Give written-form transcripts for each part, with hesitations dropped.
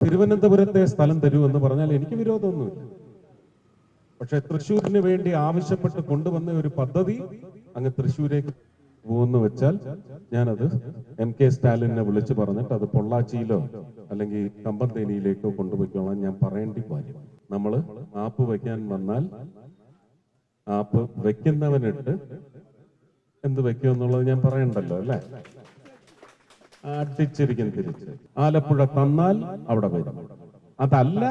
തിരുവനന്തപുരത്തെ സ്ഥലം തരൂ എന്ന് പറഞ്ഞാൽ എനിക്ക് വിരോധമൊന്നുമില്ല. പക്ഷെ തൃശ്ശൂരിന് വേണ്ടി ആവശ്യപ്പെട്ട് കൊണ്ടുവന്ന ഒരു പദ്ധതി അങ്ങ് തൃശ്ശൂരേക്ക് പോകുന്നു വെച്ചാൽ ഞാനത് MK സ്റ്റാലിനെ വിളിച്ചു പറഞ്ഞിട്ട് അത് പൊള്ളാച്ചിയിലോ അല്ലെങ്കിൽ കമ്പന്തേനിയിലേക്കോ കൊണ്ടുപോയിക്കോളാൻ ഞാൻ പറയേണ്ടി വരും. നമ്മൾ ആപ്പ് വയ്ക്കാൻ വന്നാൽ ആപ്പ് വെക്കുന്നവനിട്ട് എന്ത് വെക്കുമെന്നുള്ളത് ഞാൻ പറയണ്ടല്ലോ, അല്ലേ? അടിച്ചിരിക്കും തിരിച്ച്. ആലപ്പുഴ തന്നാൽ അവിടെ വരും. അതല്ല,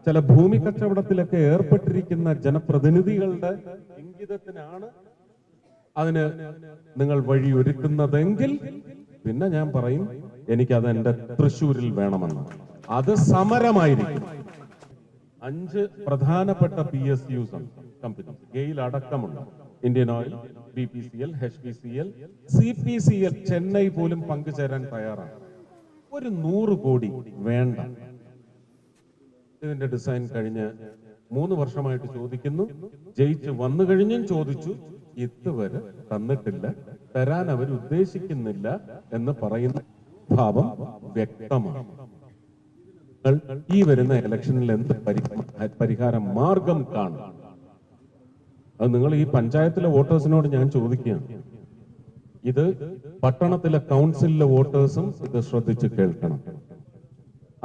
ചില ഭൂമി കച്ചവടത്തിലൊക്കെ ഏർപ്പെട്ടിരിക്കുന്ന ജനപ്രതിനിധികളുടെ ഇംഗിതത്തിനാണ് അതിന് നിങ്ങൾ വഴി ഒരുക്കുന്നതെങ്കിൽ പിന്നെ ഞാൻ പറയും എനിക്കത് എന്റെ തൃശ്ശൂരിൽ വേണമെന്ന്. അത് സമരമായിരിക്കും. 5 പ്രധാനപ്പെട്ട PSUs കമ്പനി, ഗെയിൽ അടക്കമുള്ള Indian oil, BPCL, HPCL, CPCL Chennai പോലും പങ്കുചേരാൻ തയ്യാറാണ്. ഒരു 100 കോടി വേണ്ട. ഇതിന്റെ ഡിസൈൻ കഴിഞ്ഞ് 3 വർഷമായിട്ട് ചോദിക്കുന്നു, ജയിച്ച് വന്നു കഴിഞ്ഞും ചോദിച്ചു, ഇതുവരെ തന്നിട്ടില്ല, തരാൻ അവർ ഉദ്ദേശിക്കുന്നില്ല എന്ന് പറയുന്ന ഭാവം വ്യക്തമാണ്. ഈ വരുന്ന ഇലക്ഷനിൽ എന്ത് പരിഹാര മാർഗം കാണും? അത് നിങ്ങൾ ഈ പഞ്ചായത്തിലെ വോട്ടേഴ്സിനോട് ഞാൻ ചോദിക്കുകയാണ്. ഇത് പട്ടണത്തിലെ കൗൺസിലിലെ വോട്ടേഴ്സും ഇത് ശ്രദ്ധിച്ച് കേൾക്കണം.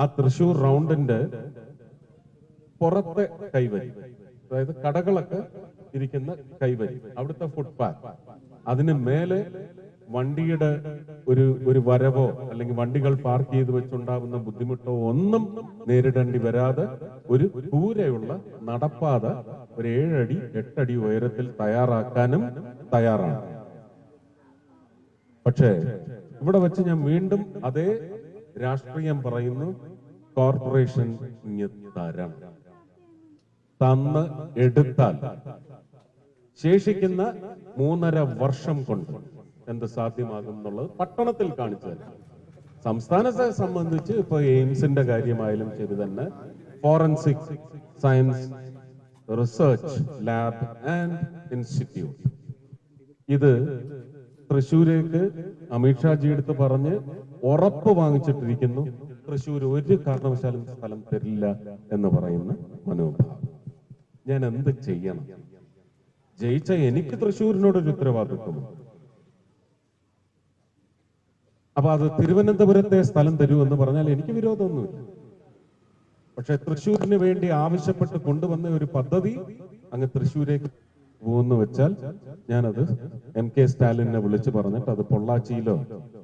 ആ തൃശൂർ റൗണ്ടിന്റെ പുറത്തെ കൈവരി, അതായത് കടകളൊക്കെ ഇരിക്കുന്ന കൈവരി, അവിടുത്തെ ഫുട്പാത്ത്, അതിന് മേലെ വണ്ടിയുടെ ഒരു വരവോ അല്ലെങ്കിൽ വണ്ടികൾ പാർക്ക് ചെയ്ത് വെച്ചുണ്ടാകുന്ന ബുദ്ധിമുട്ടോ ഒന്നും നേരിടേണ്ടി വരാതെ ഒരു കൂരെയുള്ള നടപ്പാത ഒരു 7 അടി 8 അടി ഉയരത്തിൽ തയ്യാറാക്കാനും തയ്യാറാണ്. പക്ഷേ ഇവിടെ വെച്ച് ഞാൻ വീണ്ടും അതേ രാഷ്ട്രീയം പറയുന്നു. കോർപ്പറേഷൻ തരം തന്ന് എടുത്താൽ ശേഷിക്കുന്ന 3.5 വർഷം കൊണ്ട് എന്ത് സാധ്യമാകും എന്നുള്ളത് പട്ടണത്തിൽ കാണിച്ചു തരാം. സംസ്ഥാനത്തെ സംബന്ധിച്ച് ഇപ്പൊ എയിംസിന്റെ കാര്യമായാലും ശരി തന്നെ, forensic science research lab and institute, ഇത് തൃശ്ശൂരേക്ക് അമിത്ഷാജി എടുത്ത് പറഞ്ഞ് ഉറപ്പ് വാങ്ങിച്ചിട്ടിരിക്കുന്നു. തൃശ്ശൂർ ഒരു കാരണവശാലും സ്ഥലം തരില്ല എന്ന് പറയുന്ന മനോഭാവം. ഞാൻ എന്ത് ചെയ്യണം? ജയിച്ച എനിക്ക് തൃശ്ശൂരിനോടൊരു ഉത്തരവാദിത്വമുണ്ട്. അപ്പൊ അത് തിരുവനന്തപുരത്തെ സ്ഥലം തരൂ എന്ന് പറഞ്ഞാൽ എനിക്ക് വിരോധമൊന്നുമില്ല. പക്ഷെ തൃശ്ശൂരിന് വേണ്ടി ആവശ്യപ്പെട്ട് കൊണ്ടുവന്ന ഒരു പദ്ധതി അങ്ങ് തൃശ്ശൂരേക്ക് പോകുന്നു വെച്ചാൽ ഞാനത് MK സ്റ്റാലിനെ വിളിച്ചു പറഞ്ഞിട്ട് അത് പൊള്ളാച്ചിയിലോ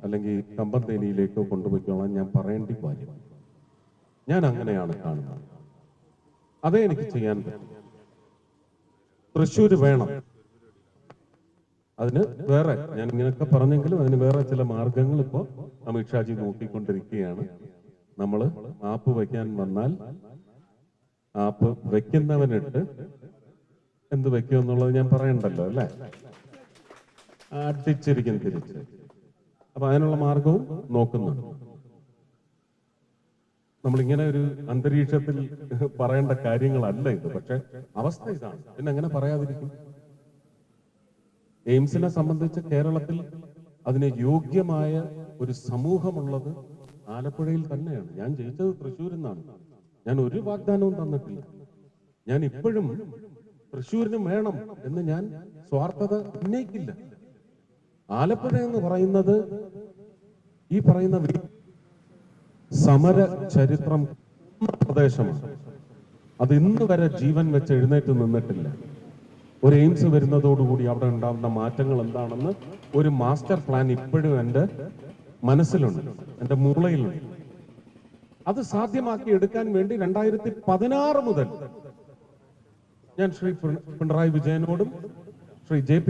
അല്ലെങ്കിൽ കമ്പന്തേനിയിലേക്കോ കൊണ്ടുപോയിക്കോളാൻ ഞാൻ പറയേണ്ടി വരും. ഞാൻ അങ്ങനെയാണ് കാണുന്നത്. അതേ എനിക്ക് ചെയ്യാൻ പറ്റും. തൃശ്ശൂര് വേണം. അതിന് വേറെ, ഞാൻ ഇങ്ങനെയൊക്കെ പറഞ്ഞെങ്കിലും അതിന് വേറെ ചില മാർഗങ്ങൾ ഇപ്പോ അമിത്ഷാജി നോക്കിക്കൊണ്ടിരിക്കുകയാണ്. നമ്മള് ആപ്പ് വയ്ക്കാൻ വന്നാൽ ആപ്പ് വെക്കുന്നവനിട്ട് എന്ത് വെക്കുമെന്നുള്ളത് ഞാൻ പറയണ്ടല്ലോ, അല്ലേ? അടിച്ചിരിക്കും തിരിച്ച്. അപ്പൊ അതിനുള്ള മാർഗവും നോക്കുന്നുണ്ട്. നമ്മളിങ്ങനെ ഒരു അന്തരീക്ഷത്തിൽ പറയേണ്ട കാര്യങ്ങളല്ല ഇത്. പക്ഷെ അവസ്ഥ ഇതാണ്. പിന്നെ എങ്ങനെ പറയാതിരിക്കും? എയിംസിനെ സംബന്ധിച്ച് കേരളത്തിൽ അതിന് യോഗ്യമായ ഒരു സമൂഹമുള്ളത് ആലപ്പുഴയിൽ തന്നെയാണ്. ഞാൻ ജയിച്ചത് തൃശ്ശൂരിൽ നിന്നാണ്. ഞാൻ ഒരു വാഗ്ദാനവും തന്നിട്ടില്ല. ഞാൻ ഇപ്പോഴും തൃശ്ശൂരിന് വേണം എന്ന് ഞാൻ സ്വാർത്ഥത ഉന്നയിക്കില്ല. ആലപ്പുഴ എന്ന് പറയുന്നത് ഈ പറയുന്ന സമര ചരിത്രം പ്രദേശമാണ്. അത് ഇന്ന് വരെ ജീവൻ വെച്ച് എഴുന്നേറ്റ് നിന്നിട്ടില്ല. ഒരു എയിംസ് വരുന്നതോടുകൂടി അവിടെ ഉണ്ടാകുന്ന മാറ്റങ്ങൾ എന്താണെന്ന് ഒരു മാസ്റ്റർ പ്ലാൻ ഇപ്പോഴും എൻ്റെ മനസ്സിലുണ്ട്, എൻ്റെ മൂളയിലുണ്ട്. അത് സാധ്യമാക്കി എടുക്കാൻ വേണ്ടി 2016 മുതൽ ഞാൻ ശ്രീ പിണറായി വിജയനോടും ശ്രീ JP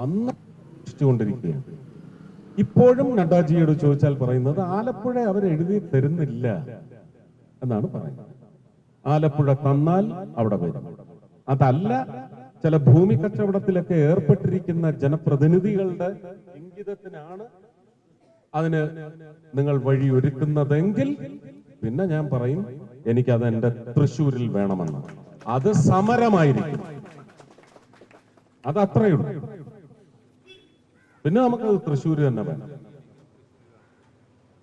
അന്ന് കൊണ്ടിരിക്കുകയാണ്. ഇപ്പോഴും നഡ്ഡാജിയോട് ചോദിച്ചാൽ പറയുന്നത് ആലപ്പുഴ അവർ എഴുതി തരുന്നില്ല എന്നാണ് പറയുന്നത്. ആലപ്പുഴ തന്നാൽ അവിടെ വരും. അതല്ല, ചില ഭൂമി കച്ചവടത്തിലൊക്കെ ഏർപ്പെട്ടിരിക്കുന്ന ജനപ്രതിനിധികളുടെ ഇംഗിതത്തിനാണ് അതിന് നിങ്ങൾ വഴി ഒരുക്കുന്നതെങ്കിൽ പിന്നെ ഞാൻ പറയും എനിക്കത് എന്റെ തൃശ്ശൂരിൽ വേണമെന്ന്. അത് സമരമായിരിക്കും. അത് അത്രയുള്ളൂ. പിന്നെ നമുക്കത് തൃശ്ശൂർ തന്നെ വേണം.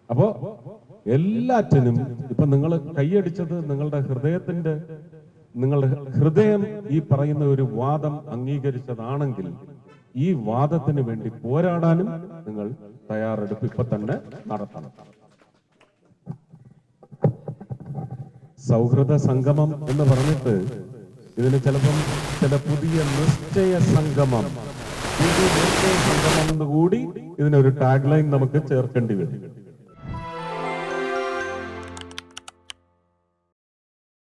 അപ്പോ എല്ലാറ്റിനും ഇപ്പൊ നിങ്ങൾ കൈയടിച്ചത് നിങ്ങളുടെ ഹൃദയം ഈ പറയുന്ന ഒരു വാദം അംഗീകരിച്ചതാണെങ്കിൽ ഈ വാദത്തിന് വേണ്ടി പോരാടാനും നിങ്ങൾ തയ്യാറെടുപ്പ് ഇപ്പൊ തന്നെ നടത്തണം. സൗഹൃദ സംഗമം എന്ന് പറഞ്ഞിട്ട് ഇതിന് ചിലപ്പം ചില പുതിയ നിശ്ചയ സംഗമം എന്ന് കൂടി ഇതിനൊരു ടാഗ് ലൈൻ നമുക്ക് ചേർക്കേണ്ടി വരും.